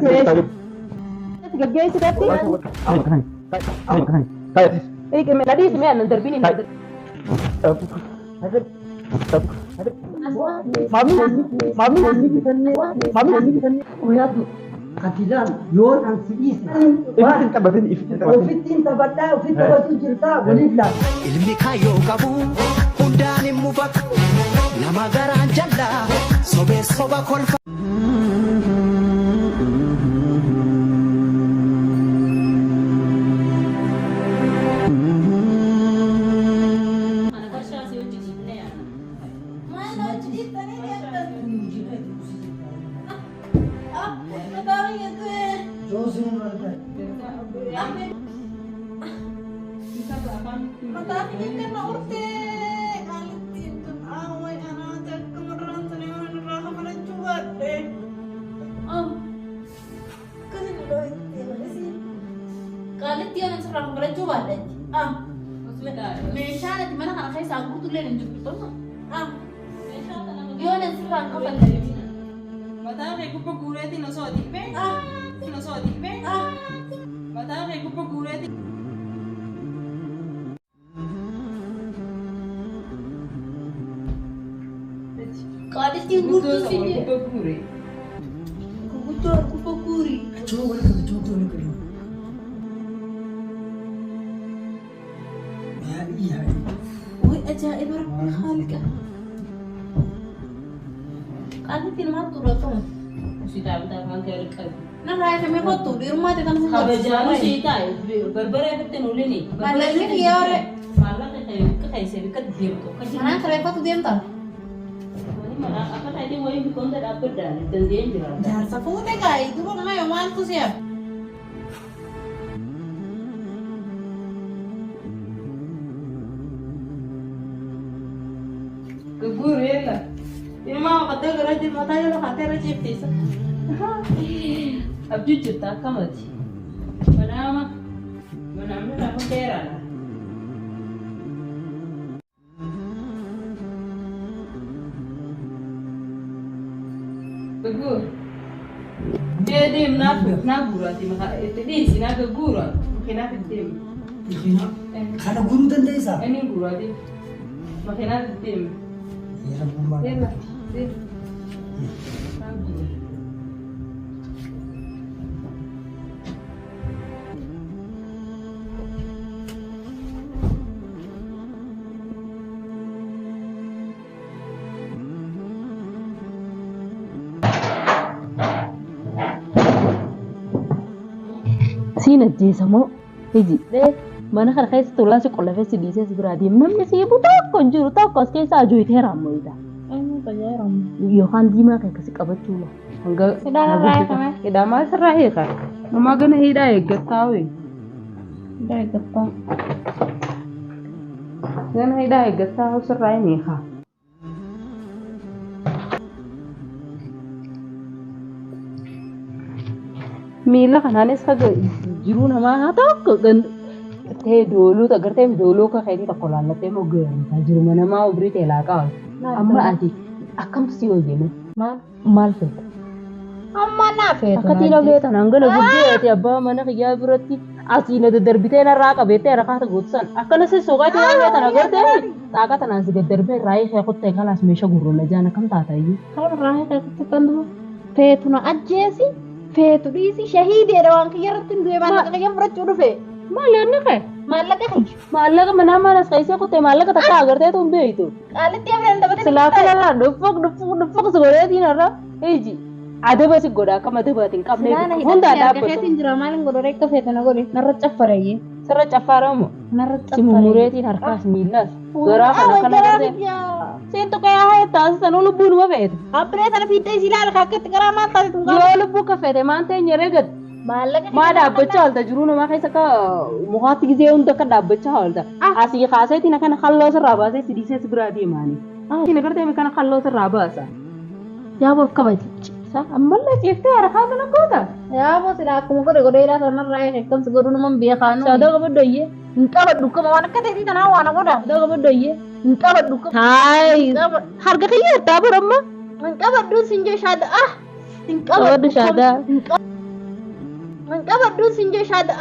تجي تبتي ايه كمان لا دي اسمها ندربيني ندرب مامي ويا كثيرا يور عن سيديس انت بدين وفيتين تبدا وفيت تبدي جلتا وليلا ilmi kayo kabu hundaan mubak nama garan jalla sobe soba kolfa قالت يا نصر رقم رجوا بعدين مشانة ما أنا خايس أقول تقول لي نجيب طلنا يا نصر رقم بعدين Mata aku pegureti no sodik pe. No sodik pe. Mata aku pegureti. قالت يا قلت سيدي Aku pegure. قلت أكو بكوري coba coba ya iya وهي أجائب رب خالقة قالت ما تروحون Sudah betul kan terkait. أنا رايحة ما كنت di rumah tekan Kabajamu sih tahu. Berbara itu tenulin nih. Malah ini ya orang Malah kayak saya bikin dia tuh. mana kereta tuh dia entar Mana apa tadi mau yang bikin tak apa dah. Dan dia jual. jangan sepuluh deh guys itu kok mana yang mantu sih ya Keburu lah. Ini mau kata kerja mata ya kata kerja bisa. Abjud juta kamu sih. Mana aku kira lah. Keburu. Dia nabur nanti maka itu di sini aku guru. Mungkin aku tim. karena guru dan desa Ini guru nanti. Mungkin aku tim. ya rumah Iya. Sina jeesamo hiji mana kana keessa tola si qolla feesi dhiisee si biraa deemu namni si eebu tokko hin jiru tokko as keessa ajootee raammoyita yookaan diimaa kan akkasi qabachuudha hanga Hidhamaa sirraa hiika. Namaa gana hidhaa eeggataa wee. udah getah Gana hidhaa eeggataa sirraa hin hiika. miila kanaanis haga jiruu namaa haa tokko gartee dooluu agartee dooluu ka keetii tokko laallattee moggaa jiru namaa obrii teelaa qaba amma ati akkamtu si hojjeme maal feeta amma naa feetu akkati na feetan hangana guddeeti abbaa mana kiyyaa biratti asii na daddarbitee narraa qabeettee harakaata gootisan akkana si soqaati na feetan agartee xaaqa tanaan si daddarbee raayii kee qottee kalaas meeshaa gurronna jaan akkam taatayyuu kan raayii keessatti kan duba feetu na ajjeesi feetu dhiisi shahiideedha waan kiyyarratti hin du'e maallaqa kiyya fudhachuu dhufe maal yoonni kee maallaqa kiyya maallaqa manaa maalas keessee qottee maallaqa takka agarteetu hin beeytu qaalitti afaan dabalatee silaa kanarraa dhufuq si godheetiin irra hiji adaba si godha akkam adabaatiin qabnee hundaa dhaabbatu keetiin jira maalin godhore akka feetana godhe narra caffareeyye sirra caffaaramu narra si mummureetiin harkaas miillaas garaa kana kana gartee seentu qayaa haa taasisan lubbuu numa feete Abiree sana fiidee si ilaala akkatti garaa maal taasisu yoo lubbuu ka feete maan ta'e nyeree gad maallaqa maa dhaabbachaa oolta jiruu namaa keessa ka mukaatti gizee hunda akka dhaabbachaa oolta asii kaaseetiin akkana kalloo sirraa baasee si dhiisee si biraa deemaanii isin agartee kana kalloo sirraa baasa yaaboof kabaji ammallee ciiftee harkaa kana goota yaaboo sila akkuma godhe godheedhaa sanarraa eegamsi godhu naman beekaanu saadoo qabaddoyyee hin qabadhu kama waan akka ta'etii tanaa waan godha saadoo qabaddoyyee hin qabadhu kama haay harka kiyya addaa baramma hin qabadhu sin jee shaada hin qabaddu shaadaa Man qabadhu sinjee shaada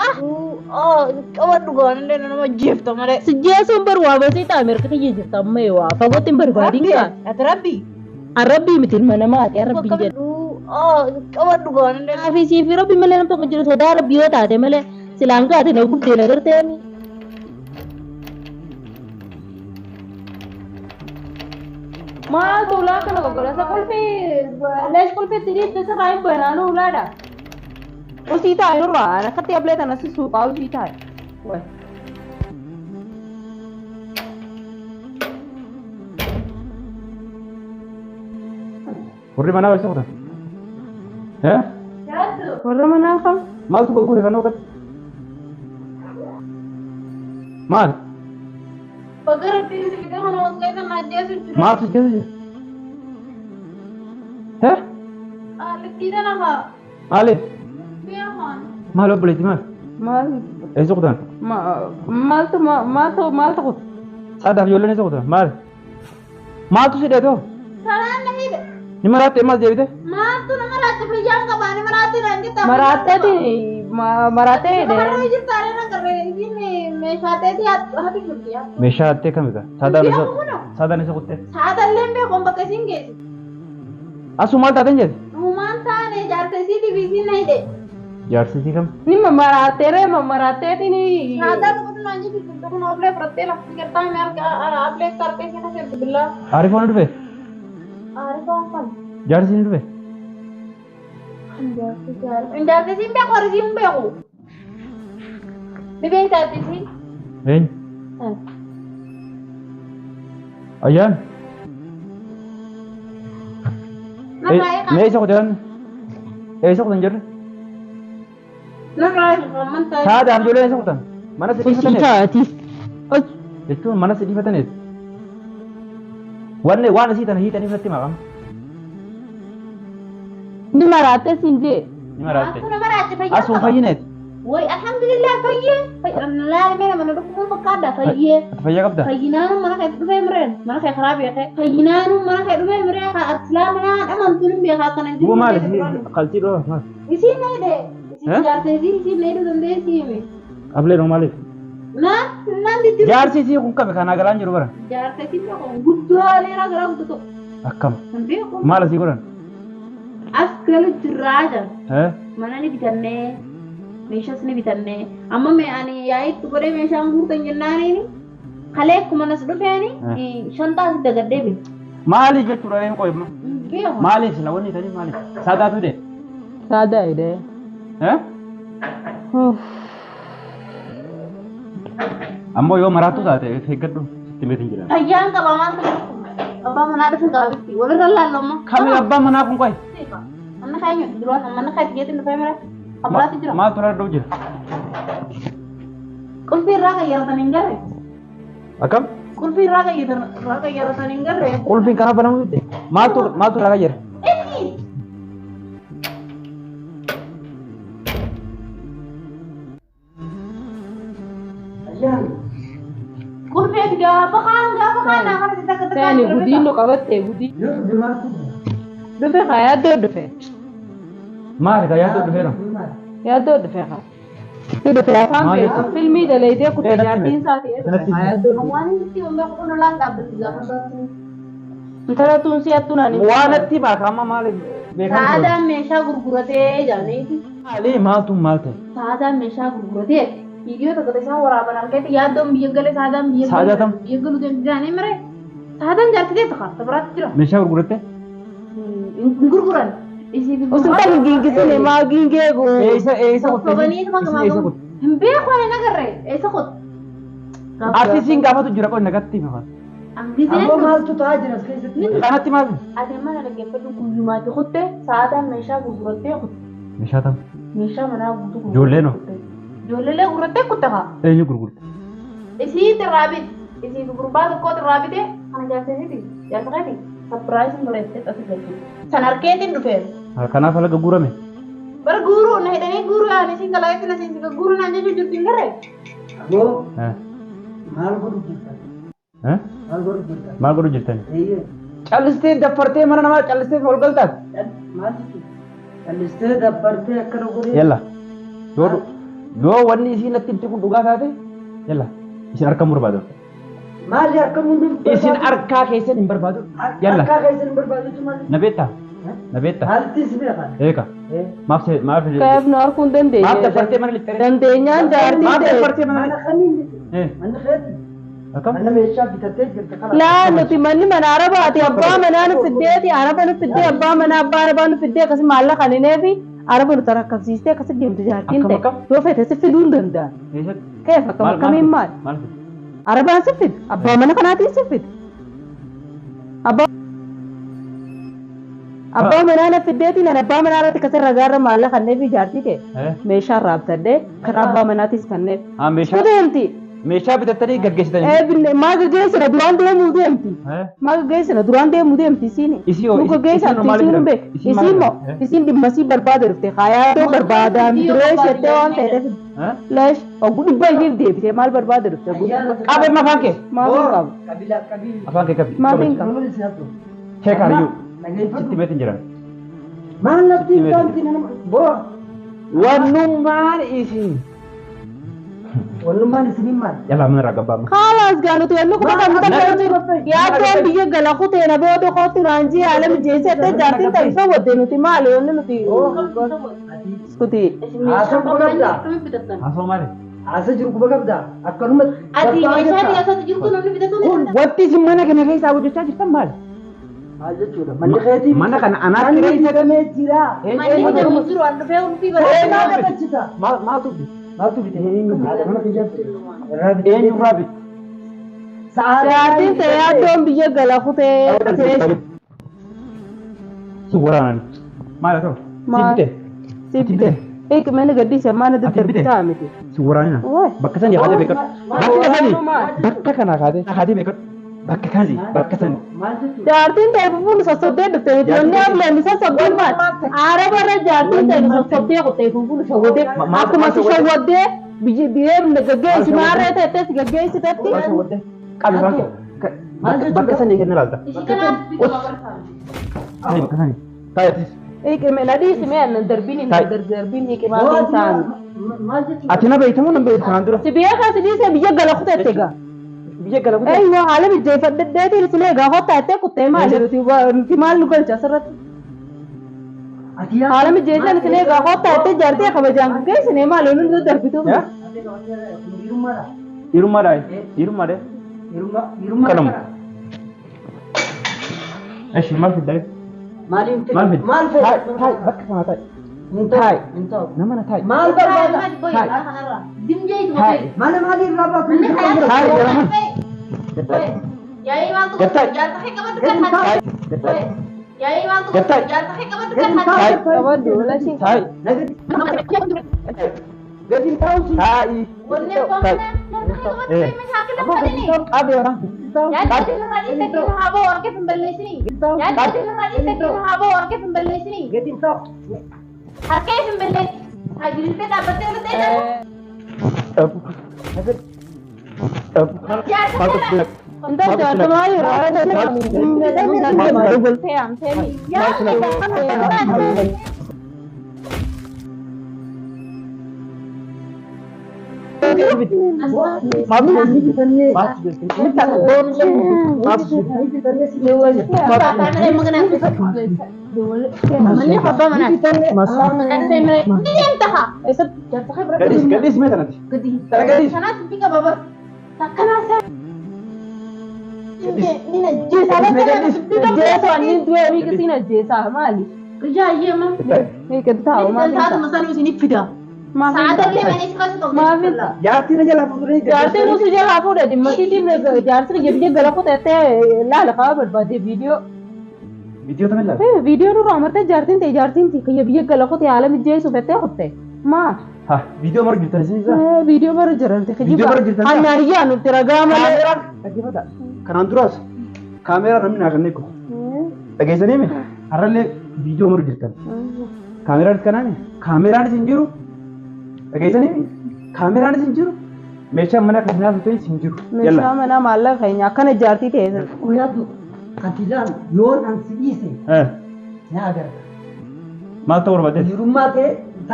qabadhu goonillee nama jeefta malee. Sijjeesuun bar waa basii ta'a Ameerika kiyya jirta amma waa fagootti hin barbaadin kaa. Ati rabbi. Arabbii miti ilma namaati arabbii jedhu. Qabadhu goonillee. Fi siifi rabbi malee nam tokko jiru sodaa rabbii yoo taate malee silaan kaate na gubdee na garteeni. Maal tulaa kana gogoleessa kolfii lees kolfii tiriitti isa kaayeen banaanuu ulaadha. Usii taa'e nurraa akkatti ablee tana si suuqaa usii taa'e. Warri manaa isa kutan. Warra manaa kam? Maaltu gurgure kan ookatti? Maal? Bagara tiisi fide mana wasqeeta najjeesu jiru. Maaltu keessa jira? Littiidha nafa. Maaliif? Beekaan. Maal obboleetti maal? Maal? Eessa kutan? Maaltu kutu? Saadaaf ijoolleen eessa kutan? Maal? Maaltu si dheetoo? Salaan na hidhe. Ni maraattee maal deebite? Maaltu nama raatti fayyaan qabaa ni maraatti naan jetta. Maraatee hidhe. Marree jirtaare na garree isin meeshaa ta'eeti hati jirti. Meeshaa hattee kamidha? Saadaan isa kuttee? Saadallee beekuun bakka isin geessi. Asuu maal taateen jedhe? Uumaan taane jaarsisii dibiisiin na hidhe. Jaarsisii kam? Ni maraateetiin. Saadaa tokkotu naan jettu jirtu kun oblee fudhattee lafti gartaa mi ablee kartee isa na jirtu billaa. Aarifoon dhufe? Aarifaan kan. Jaarsisiin dhufe? Jaarsisiin beeku harisiin beeku. Bibeen jaarsisii. Eenyu? Ayyaan? Mee isa kutan? Eessa kutan jirre? Saadaan ijoolleen eessa kutan? Mana si dhiifataneet? Jechuun mana si dhiifataneet? Waan asii tana hiitanii fudhatti maqam? Ni maraattee siin jee. Ni maraatte. Aku nama raja fayya. Asuu fayyineet? Woi alhamdulillah fayya. Laal mena mana dukku fakkaada fayya. Ati fayyaa qabda? Fayyinaanu mana kee dhufee mireen mana kee karaa beekee. Fayyinaanu mana kee dhufee mireen haa islaaminaa amantuun hin beekaa kana jiru. Buu maali? Qaltii dhoo maal? Isiin na hidhe. Isiin jaartee isiin na hidhu dandeessi himi. Ablee dhoo maaliif? Naan ditti. Jaarsisii kun qabe kanaa galaan jiru bara. Jaartee isiin beeku guddaa leeraa garaa guddatu. Akkam? Hin beeku. Maal asii godhan? As galu jirraa jira. Mana ni bitannee. Meeshaas ni bitannee amma ani yaa'itti godhee meeshaan guutan jennaaniini kalee akkuma nas dhufeeni shantaas dagadhee bi. Maaliif jechuudha reemu qoyma? Maaliif sila wanni tanii maaliif? Saadaatu hidhe? Saadaa hidhe. Ammoo yoo maraattu taate eeggadhu sitti meetiin jedhan. Fayyaan qaba maal ta'e abbaa manaa dhufe qaabitti walirra laallomma. Kami abbaa manaa kun qoy? Manna keenyu duroon manna keetti geetiin dhufee mire. Abbaati jira. Maal tura dhuu jira? Qulfii irraa qayyaratan hin garre. Akkam? Qulfii irraa qayyaratan hin garre. Qulfiin kana banamu hidhe? Maaltu irraa qayyara? Qulfii gaafa kaan nama sitti akka Taani gudiin nu qabattee gudii. Dhufe haa yaaddoo dhufe. Maali ka yaaddoo dhufeera? Yaaddoo dhufe haa. Ni dhufe afaan beeku filmii daleetee kutte jaartiin isaati haa yaaddoo. waan inni uumee kun laan dhaabbatti gaafa. Intala tuunsi hattuu naan. Waan itti baaka amma maali beekamu? Saadaan meeshaa gurguratee jaalleeti. Maali maaltu maal ta'e? Saadaan meeshaa gurguratee viidiyoo tokko isaa waraaban argeeti yaaddoon biyya galee saadaan biyya Saadaatam? biyya galu deemtidhaan mire saadaan jaartitee takka tabiraatti jira. Meeshaa gurguratte? Hin gurguran. Usun kan gingisine maa gingeegu. Eessa kutte? Sobanii nama gamaa hin beeku ani nagarre eessa kutte. Artisiin gaafatu jira qoy nagatti maal? Ammoo maaltu ta'aa jira as keessatti? Kanatti maal? ati mana dhaggeeffadhu guyyumaatti kutte saadaan meeshaa gurgurattee kutte. Meeshaa tam? Meeshaa manaa guutuu Ijoollee noo? Ijoollee gurgurattee kutte haa. Eenyu gurgurte? Isii tirraabit isii gurbaa tokkoo tirraabite kana jaarsisiiti jaarsaqeeti sapiraayisin godhettee xasi galchu. San harkeetiin dhufeera. Kanaaf alaga guurame? Bara guuruu na hidhanii guuruu yaani isin galaayetti na siin guuruu naan jechuu jirti hin garree. Aboo maal godhu jirtan? Maal godhu jirtan? Maal godhu jirtani? Callistee daffartee mana namaa callistee ol galtaat? Maal jechuudha? Callistee daffartee akkana godhee. Yalla Yoo wanni isiin natti himte kun dhugaa taate yalla isin harka barbaadu. Maali harkamuun Isin harkaa keessan hin barbaadu. Yalla. Harkaa keessan hin barbaadu maali? Na beektaa? Na beektaa? Haalti si beekan. Eeka. Maaf Kaaf nu harkuun dandeenya. maaf dabartee mana lixxee. Dandeenyaan jaartii Maaf ta'e. dabartee mana Mana lixxee. kamiin? Mana keeti. Akkam? Mana meeshaa bitattee jirta kana. Laa nuti manni mana arabaati abbaa manaa nu fiddeeti araba nu fiddee abbaa manaa abbaa arabaa nu fiddee akkasii maallaqa kanineefi araba nu tarkakkabsiistee akkasii deemtu jaartiin ta'e Akkam? yoo feete si fiduu hin danda'a. Eessatti? Keef akkam akkamiin maal? Maal? Arabaan si fid abbaa mana kanaatiin si fid. Abbaa manaa na fiddeetiin ani abbaa manaa irratti akkasii ragaarra maallaqa kanneefi jaartii ta'e meeshaa raabsadhee karaa abbaa manaatis kanneef. Meeshaa Deemti. meeshaa bitattanii gaggeessitanii. Maa gaggeessina duraan deemuu deemti. Maa gaggeessina duraan deemuu deemti isiin. Isii hoo- Nu gaggeessan isiin maaliif isiin hin jedhamti? beeku. Isiin maaliif Isiin moo jedhamti? isiin dhimmasii barbaada dhufte kaayaa iddoo barbaada miduree isheettee waan ta'eef. Leesh oguu dhibba ishiif deebisee maal barbaada dhufte oguu dhibba. Qabeen afaan kee. Maaliif qabu? Qabila qabii. Afaan kee qabi. Maaliif qabu? Maali si hatu? Sheekaayyuu. Nageeffatu. Sitti beetin jiran. Maal natti himtaanti nama? Boo. Wannummaan isin. Wannummaan isinii maali? Yalla mana irraa gabbaa. Khalaas gaanutu yannu kuma kan muka yaaddoon biyya gala kuteena booda kootu raanjii haala mijeessee jaartiin ta'e isa wadde nuti maali wanni nuti kuti. Haasa quba qabdaa? Haasoo maali? Haasa jiru quba qabdaa? Akkanumatti. Ati meeshaa dhiyaasatti jirtu namni bitatu ni danda'a. Wanti isin mana kana keessaa hojjechaa jirtan maali? Maal jechuudha? Manni keetii. Mana kana anaa Manni kireessa. bitamee jira. Manni bitamu jiru waan dhufee hundi Maal bara. dabachita? Maaltu bi? Maaltu bite? Mana keessatti. Eenyu irraa bi? Jaartiin ta'e yaaddoon biyya gala kutee. Si waraanani. Maal haa ta'u? Maal? Si bite? Sibte. Eek mana gaddisa mana Ati bite? daddarbitaa miti. Si waraanina. Bakka sanii kaatee beekadhu. Bakka sanii. Bakka kana kaatee beekadhu. Bakka sanii. Bakka sanii. Maal jechuudha? Jaartiin ta'e fufuun sossobdee dhufte miti wanni amleen isa sobdeen maal? Arabarra jaartiin ta'e sossobdee kuttee fufuun shawwadee akkuma si shawwaddee biyya gaggeessi maarree ta'ettes gaggeessitetti. Qabi afaan kee. Bakka sanii kenna laalta. Ishi kanaaf bitama barbaada. Sanii bakka sanii. Taayatis. Hiikime nadhiisi mee annan darbiin hin darbiin hiikimaa hin taa'an. Maal jechuudha? Ati na beektamoo nan beektu kanaan dura. Si biyya kaasi dhiisee biyya gala kuteette egaa. Biyya gala kutee. Eeyyoo haala mijeeffadheetiin isin egaa hottaa ittee kuttee maali nuti maal nu galcha asirratti. Ati yaa. Haala mijeessan isin egaa hottaa ittee jaartee kabajaan gaggeessine maali nu darbitu. Hirummaadha. Hirummaadhaa. Hirummaadhaa. Hirummaa. Kanamu. Eshi maal fiddaa? Maaliin Maal fidda? Maal Taa'e fedha? bakka kana taa'e. Hin ta'u. Hin ta'u. Nama na taa'e. Maal barbaada? Dimjee itti Taa'e. bakee. Mana maaliin raabaa Manni kun? kaya Taa'e jedhama. Yaa'ii maaltu Gattaa. jaarta kee qabatu kan haati. Yaa'ii maaltu Gattaa. jaarta kee qabatu kan haati. Qabaddu lashi. Taa'e. Gadi taa'uusi. Taa'e. Wanni abbaa mana jaarta kee qabatu kan shaakila fudhatanii. Qabe ora. Yaadatti nurraa dhiiste kiima haa ba'u harka hin balleessinii. Yaadatti nurraa dhiiste kiima haa ba'u harka hin balleessinii. Gadi taa'u. Harka hin balleessi. Hajjiltee dhaabbattee irratti jedhamu. Jaarta kee Inta jaarta maali irraa dubaltee amtee mi. Manni abbaa manaati. Ni deemtaha. Gadis gadis mee tanati. Gadis. Kanaaf biqa babar. Kanaaf ni najjeesaa. Jeesa inni du'e miika siin ajjeesaa maali? Rijaayyee ma. Miika taa'u maali? Saatuma sanuu isiniif fida. Saadallee manis kasu tokko. Maafin Jaartii na jalaa fuudhee. jaartiin nuti jalaa fuudhe dhimmasiitiin jaartiin biyya gala kuteettee laala kaa'aa barbaade viidiyoo. Viidiyoo tamit laata. Viidiyoo nurraa amartee jaartiin ta'e jaartiin kiyya biyya gala kutee haala mijeessuuf ettee kutte. Maa? Ha viidiyoo mara jirtan isin isaa. Viidiyoo bara jirante Viidiyoo bara jirtan. Annaariyyaa nuti ragaa malee. Kaameraan dhaggeeffata. Kanaan duraas kaameraa namni naa kanneen kun. Dhageessanii mi? Har'allee viidiyoo mara jirtan. Kaameraan kanaani? Kaameraan isin jiru. Dhageessanii mi? Kaameraan isin jiru. Meeshaan mana kan nyaatu ta'e isin jiru. Meeshaa manaa maallaqa keenya akkana jaartii ta'e. Qoyaatu atilaan yoo nan si dhiise Eh. ni agarta. Maal ta'uu barbaadde? Hirummaa ta'e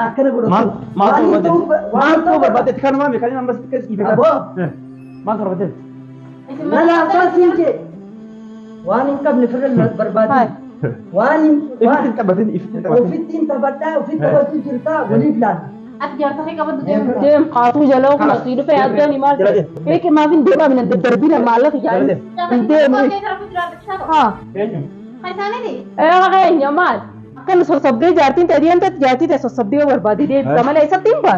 Akkana godhatu. Maal barbaadde kan maami kan amma sitti kasi Aboo. maal barbaadde? Mana afaan siin jee. Waan hin qabne firra barbaadin. Waan Ifti taphatin ifti taphatin. ofittiin taphadhaa ofitti taphachuu jirtaa waliif laata. Ati jaarsa kee qabatu deemu. Deem qaatuu jalaa kun asii dhufe yaaddooni maal ta'e. Eegi maafin deemaa mina daddarbina maallaqa jaallatu. Hin deemu. Haa. Eenyu? Kan isaaniiti. Keenya maal? Akkan sossobdee jaartiin ta'e deemtetti jaartii ta'e sossobdee barbaade deebisa malee isatti hin baane.